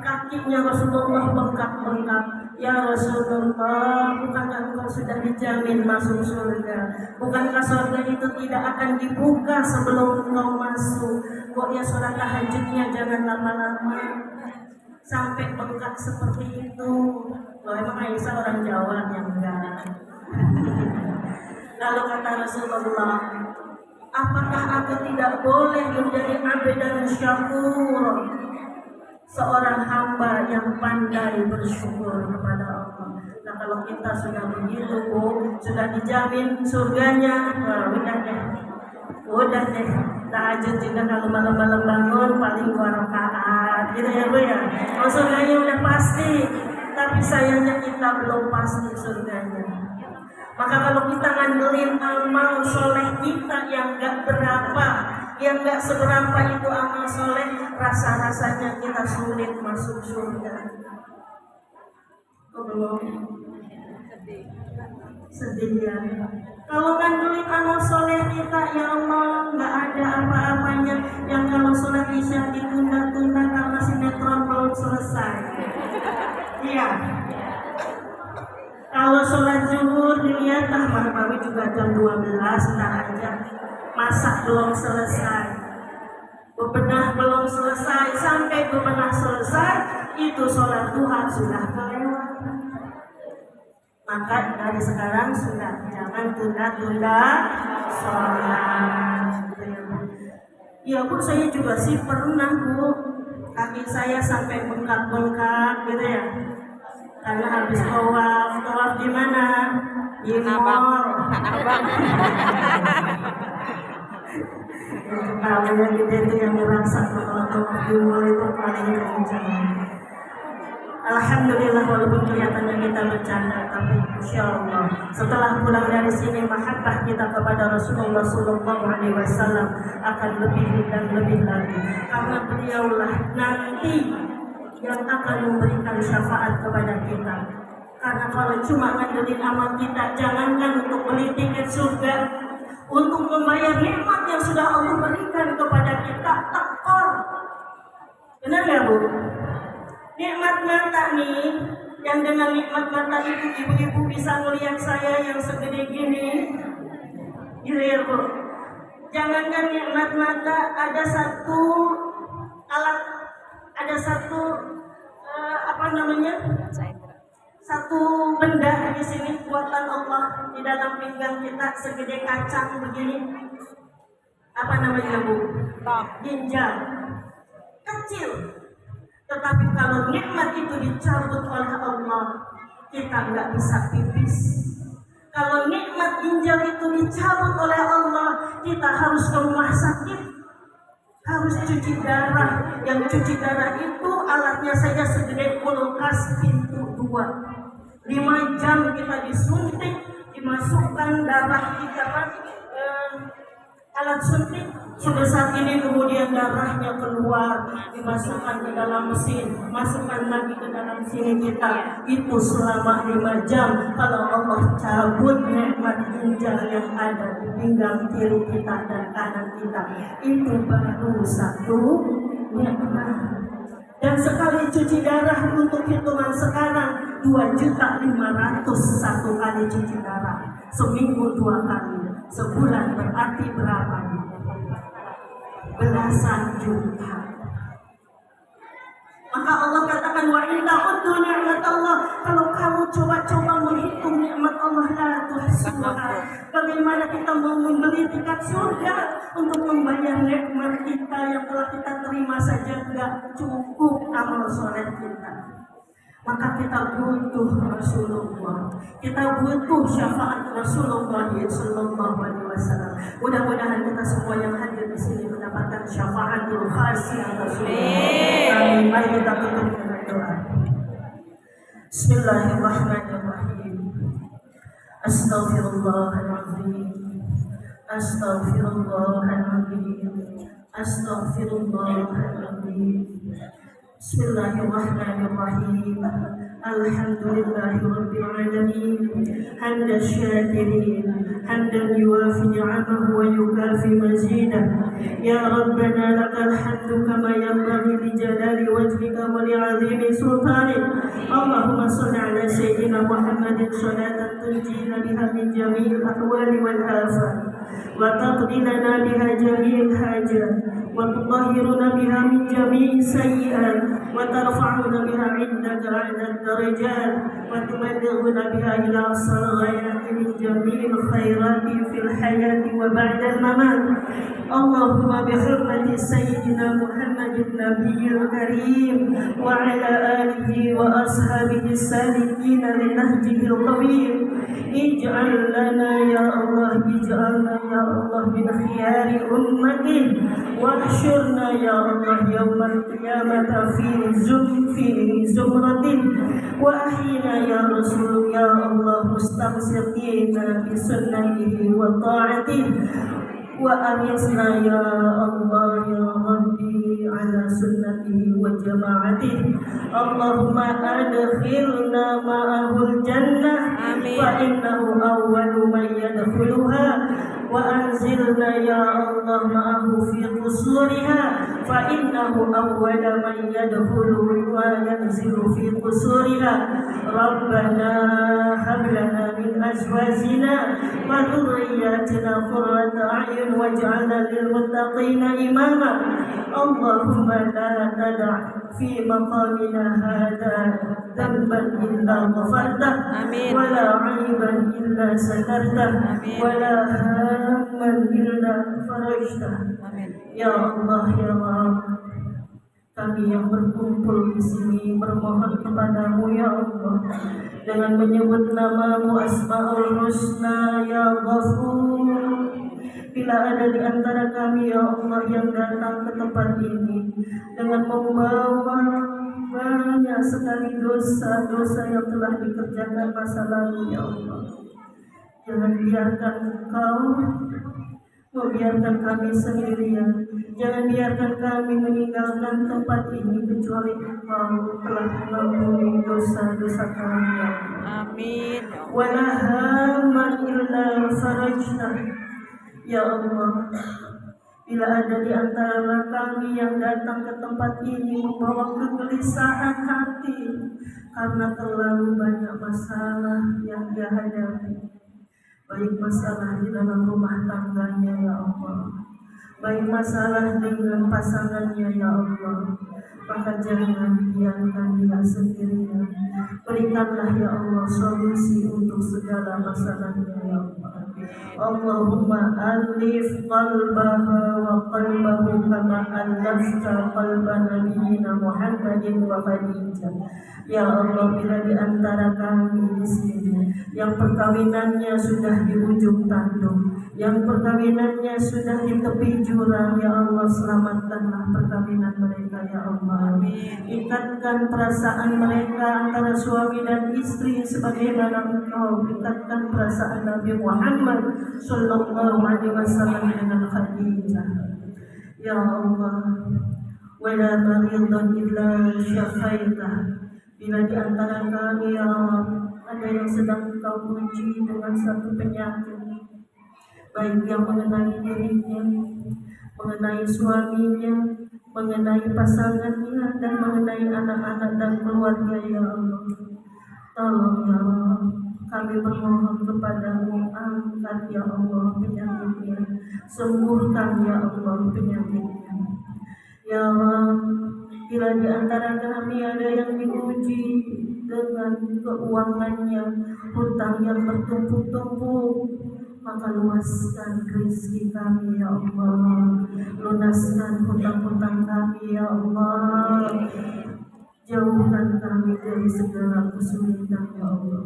kakinya Rasulullah bengkak-bengkak. Ya Rasulullah, bukankah engkau sudah dijamin masuk surga? Bukankah surga itu tidak akan dibuka sebelum engkau masuk? Kok ya sholat tahajudnya jangan lama-lama sampai bengkak seperti itu? Loh, emang Aisyah orang Jawa yang enggak? Lalu kata Rasulullah, apakah aku tidak boleh menjadi abd dan syakur, seorang hamba yang pandai bersyukur kepada Allah? Nah, kalau kita sudah begitu, Bu, sudah dijamin surganya, nah, udah deh. Tahajud juga kalau malam-malam bangun paling 2 rakaat, gitu ya Bu ya. Oh, surganya udah pasti, tapi sayangnya kita belum pasti surganya. Maka kalau kita ngandelin amal soleh kita yang gak berapa, yang gak seberapa itu amal soleh, rasa-rasanya kita sulit masuk surga. Oh, belum? Sedih ya. Kalau ngandelin amal soleh kita, ya Allah, gak ada apa-apanya. Yang kalau sholat isya ditunda-tunda karena sinetron belum selesai. Iya. Kalau sholat zuhur dilihat, Mami juga jam 12, ntar aja. Masak belum selesai, bebenah belum selesai, sampai bebenah selesai, itu sholat duha sudah kelewat. Maka dari sekarang sudah jangan tunda-tunda sholat. Ya Bu, saya juga sih pernah Bu, kaki saya sampai bengkak-bengkak gitu ya. Karena habis tawaf di mana? Di mall. Abang. Ketahuan kita itu yang merasa kalau tawaf di mall itu paling kencang. Alhamdulillah, walaupun kelihatannya kita bercanda, tapi insya Allah setelah pulang dari sini mahabbah kita kepada Rasulullah SAW akan lebih dan lebih lagi, karena beliaulah nanti yang akan memberikan syafaat kepada kita. Karena kalau cuma ngandelin amal kita, jangankan untuk beli tiket surga, untuk membayar nikmat yang sudah Allah berikan kepada kita, tekor. Benar ya Bu? Nikmat mata nih, yang dengan nikmat mata itu ibu-ibu bisa melihat saya yang segede gini, gitu ya Bu. Jangankan nikmat mata, ada satu alat, ada satu satu benda di sini buatan Allah di dalam pinggang kita segede kacang begini. Apa namanya Bu? Ginjal. Kecil. Tetapi kalau nikmat itu dicabut oleh Allah, kita nggak bisa pipis. Kalau nikmat ginjal itu dicabut oleh Allah, kita harus ke rumah sakit, harus cuci darah. Yang cuci darah itu alatnya saja segede kulkas pintu 2. 5 jam kita disuntik, dimasukkan darah kita alat suntik sebesar ini, kemudian darahnya keluar, dimasukkan ke dalam mesin, masukkan lagi ke dalam sini kita. Itu selama 5 jam. Kalau Allah cabut nikmat ginjal yang ada di pinggang kiri kita dan kanan kita, itu baru satu nikmat. Dan sekali cuci darah untuk hitungan sekarang 2.500.000 satu kali cuci darah, seminggu 2 kali, sebulan berarti berapa? Belasan juta. Maka Allah katakan, wa in ta'uddu ni'mat Allah, kalau kamu coba-coba menghitung nikmat Allah la tuhsuha. Bagaimana kita mau membeli tiket surga untuk membayar nikmat kita yang telah kita terima saja enggak cukup amal soleh kita. Maka kita butuh Rasulullah, kita butuh syafaat Rasulullah Sallallahu Alaihi Wasallam. Mudah-mudahan kita semua yang hadir di sini mendapatkan syafaatul khasiyah Rasulullah. Amin. Mari kita tutup dengan doa. Bismillahirrahmanirrahim. Astaghfirullahaladzim. Astaghfirullahaladzim. Astaghfirullahaladzim. Bismillahirrahmanirrahim. الحمد لله رب العالمين حمد الشاكرين حمدا يوافي نعمه ويكافي مزيده يا ربنا لك الحمد كما ينبغي لجلال وجهك ولعظيم سلطانك اللهم صل على سيدنا محمد صلاة تنجينا بها من جميع الأحوال والآفات وتقضي لنا بها جميع الحاجات وتطهرنا بها من جميع السيئات وترفعنا بها عندك أعلى الدرجات وتبلغنا بها إلى أقصى الغايات من جميع الخيرات في الحياة وبعد الممات اللهم بحرمة سيدنا محمد النبي الكريم وعلى آله وأصحابه السالكين لنهجه الطويل اجعل لنا يا الله اجعلنا يا الله من خيار أمته واحشرنا يا الله يوم القيامة في زمرته وأحينا يا رسول يا الله مستمسكين بسنته وطاعته وأمتنا يا الله يا ربي على سنته وجماعته اللهم أدخلنا معه الجنة آمين. فإنه أول من يدخلها وأنزلنا يا الله معه في قصورها فإنه أول من يدخل وينزل في قصورها ربنا هب لنا من أزواجنا وذرياتنا قرة أعين واجعلنا للمتقين إماما اللهم لا تدع في مقامنا هذا ذنبا إلا غفرته آمين. ولا عيبا إلا سترته آمين. ولا هاما إلا فرجته Amin. Ya Allah ya Rabb, kami yang berkumpul di sini bermohon kepadamu ya Allah dengan menyebut namamu Asmaul Husna ya Ghafur. Bila ada di antara kami ya Allah yang datang ke tempat ini dengan membawa banyak sekali dosa-dosa yang telah dikerjakan masa lalu ya Allah, jangan biarkan Engkau membiarkan kami sendirian. Jangan biarkan kami meninggalkan tempat ini kecuali Engkau telah mengampuni dosa-dosa kami ya Allah. Amin. Wala hamman illa farajtah ya Allah. Bila ada di antara kami yang datang ke tempat ini membawa kegelisahan hati karena terlalu banyak masalah yang dia hadapi, baik masalah di dalam rumah tangganya ya Allah, baik masalah dengan pasangannya ya Allah, maka jangan biarkan dia sendirian. Berikanlah ya Allah solusi untuk segala masalahnya ya Allah. Allahumma alif qalbaha wa qalbahu kama alafta qalba nabiyyina Muhammadin wa Khadijah. Ya Allah, bila di antara kami di sini yang perkawinannya sudah di ujung tanduk, yang perkawinannya sudah di tepi jurang, ya Allah selamatkanlah perkawinan mereka ya Allah. Ikatkan perasaan mereka antara suami dan istri sebagaimana Engkau ikatkan perasaan Nabi Muhammad sallallahu alaihi wasallam dengan Khadijah. Ya Allah, wala maridan illa syafaitah. Bila di antara kami ya Allah ada yang sedang Engkau uji dengan satu penyakit, baik yang mengenai dirinya, mengenai suaminya, mengenai pasangannya, dan mengenai anak-anak dan keluarga ya Allah, tolong ya Allah, kami bermohon kepadamu, angkat ya Allah penyakitnya, sembuhkan ya Allah penyakitnya ya Allah. Bila di antara kami ada yang diuji dengan keuangannya, hutang yang bertumpuk-tumpuk, maka luaskan rezeki kami ya Allah, lunaskan hutang-hutang kami ya Allah, jauhkan kami dari segala kesulitan ya Allah.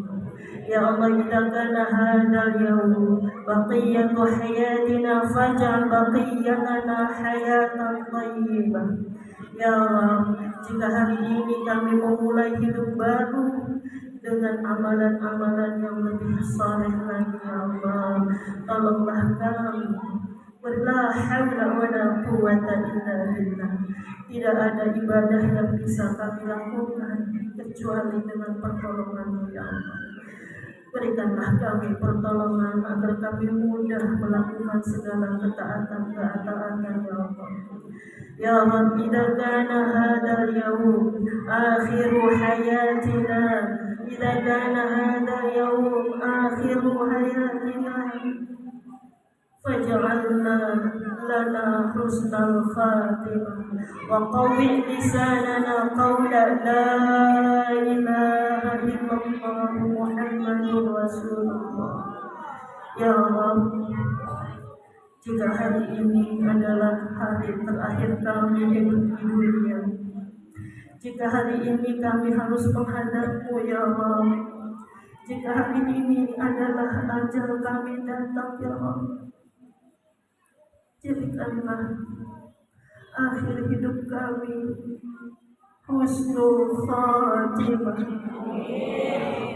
Ya Allah, idza kana hadzal yaum baqiyatu hayatina faj'al baqiyatana hayatan thayyibah. Ya Allah, jika hari ini kami memulai hidup baru dengan amalan-amalan yang lebih saleh lagi ya Allah, tolonglah kami Wala haula wala quwwata illa billah. Tidak ada ibadah yang bisa kami lakukan kecuali dengan pertolongan-Mu ya Allah. Berikanlah kami pertolongan agar kami mudah melakukan segala ketaatan-ketaatan ya Allah. Ya Rabb, idza kana hadzal yaum akhiru hayatina, idza kana hadzal yaum akhiru hayatina, faj'alna lana husnal khatimah wa qawwi lisanana qawla la ilaha illallah Muhammadur Rasulullah. Ya Rabb, jika hari ini adalah hari terakhir kami hidup di dunia, jika hari ini kami harus menghadap-Mu ya Rabb, jika hari ini adalah ajal kami datang ya Rabb, jadikanlah akhir hidup kami husnul khatimah.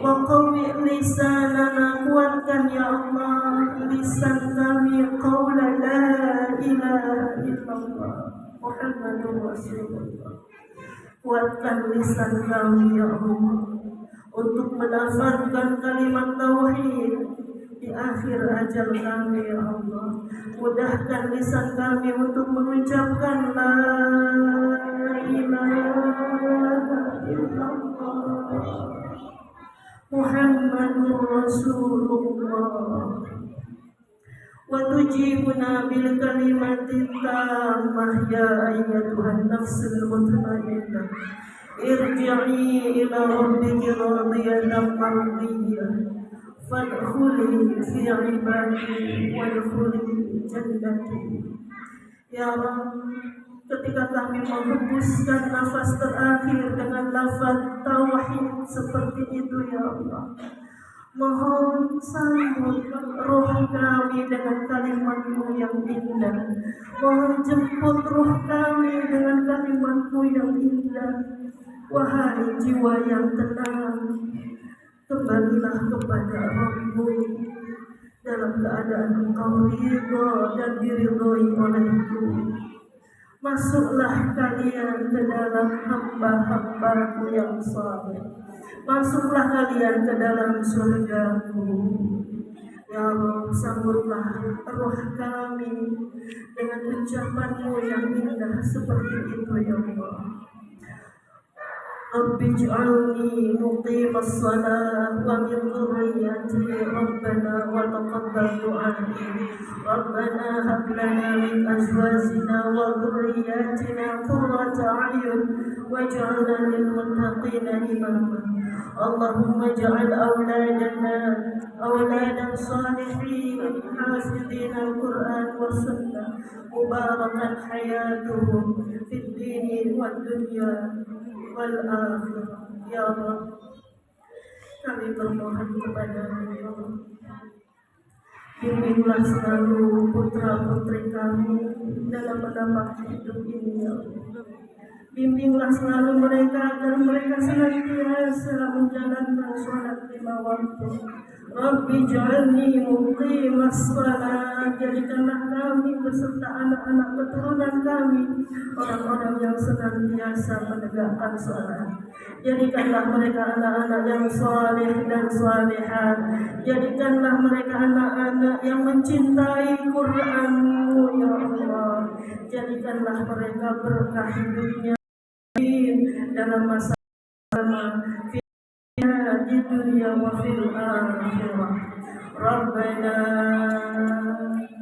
Wa qawwi lisanana, kuatkan ya Allah lisan kami qaula la ilaha illallah Muhammadur Rasulullah. Kuatkan lisan kami ya Allah untuk melafazkan kalimat tauhid di akhir ajal kami ya Allah. Mudahkan lisan kami untuk mengucapkan la ilaha illallah Muhammadur Rasulullah. Wa tujibuna bil kalimati tammah ya ayyatuhan nafsul mutmainnah, irji'i ila rabbiki radiyatan mardiyah, fadkhuli fi ibadi wadkhuli jannati. Ya Rabb, ketika kami menghembuskan nafas terakhir dengan lafaz tauhid seperti itu ya Allah, mohon sambut roh kami dengan kalimat-Mu yang indah. Mohon jemput roh kami dengan kalimat-Mu yang indah. Wahai jiwa yang tenang, kembalilah kepada Rabb-Mu dalam keadaan Engkau ridha dan diridhoi oleh-Mu. Masuklah kalian ke dalam hamba-hamba-Ku yang saleh. Masuklah kalian ke dalam surga-Ku. Ya Allah, sambutlah roh kami dengan ucapan-Mu yang indah seperti itu ya Allah. Rabbi ij'alni muqimas shalah wa min dhurriyyati rabbana wa taqabbal du'a. Rabbana hab lana min azwajina wa dhurriyyatina qurrata a'yun waj'alna lil muttaqina imama. Allahumma ij'al awladana awladan salihin hafidhin al-Qur'an wa sunnah mubarakan hayatuhum fid dini wad dunya wal akhirah. Ya Allah, kami bermohon kepada-Mu ya Allah, bimbinglah selalu putra-putri kami dalam menapaki hidup ini ya Allah. Bimbinglah selalu mereka agar mereka senantiasa menjalankan sholat 5 waktu. Rabbi ij'alni muqimas shalah, jadikanlah kami beserta anak-anak keturunan kami orang-orang yang senantiasa menegakkan sholat. Jadikanlah mereka anak-anak yang saleh dan salihat. Jadikanlah mereka anak-anak yang mencintai Quran-Mu ya Allah. Jadikanlah mereka berkah hidupnya dalam masa di dunia wa fil akhirah. Rabbana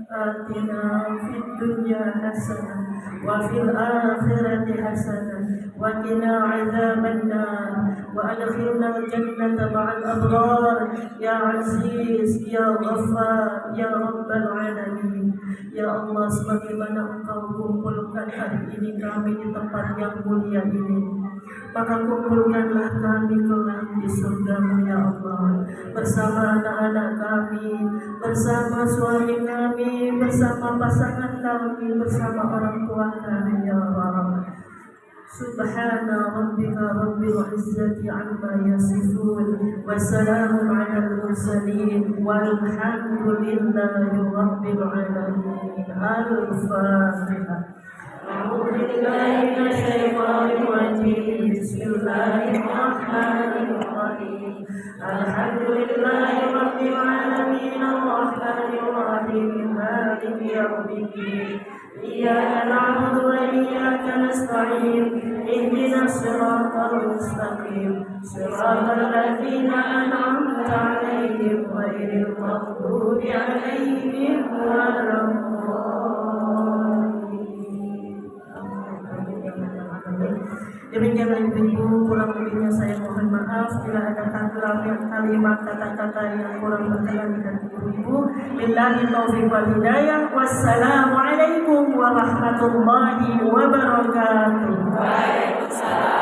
atina fid dunya hasanah wa fil akhirati hasanah wa qina adzabannar wa adkhilna al-jannata ma'al abrar ya aziz ya ghaffar ya rabbal alamin. Ya Allah, sebagaimana Engkau kumpulkan hari ini kami di tempat yang mulia ini, maka kumpulkanlah kami kelak di surga-Mu ya Allah, bersama anak-anak kami, bersama suami kami, bersama pasangan kami, bersama orang tua kami ya Allah. سبحان ربك رب العزة عما يصفون وسلام على المرسلين والحمد لله رب العالمين. الفاتحة. أعوذ بالله من الشيطان الرجيم. بسم الله الرحمن الرحيم. الحمد لله رب العالمين الرحمن الرحيم مالك يوم الدين. إياك نعبد وإياك نستعين. اهدنا الصراط المستقيم صراط الذين أنعمت عليهم غير المغضوب عليهم ولا Demikianlah ibu-ibu, kurang lebihnya saya mohon maaf bila ada kalimat kata-kata yang kurang berkenan di hati ibu-ibu. Billahi taufiq wal hidayah. Wassalamualaikum warahmatullahi wabarakatuh. Waalaikumsalam.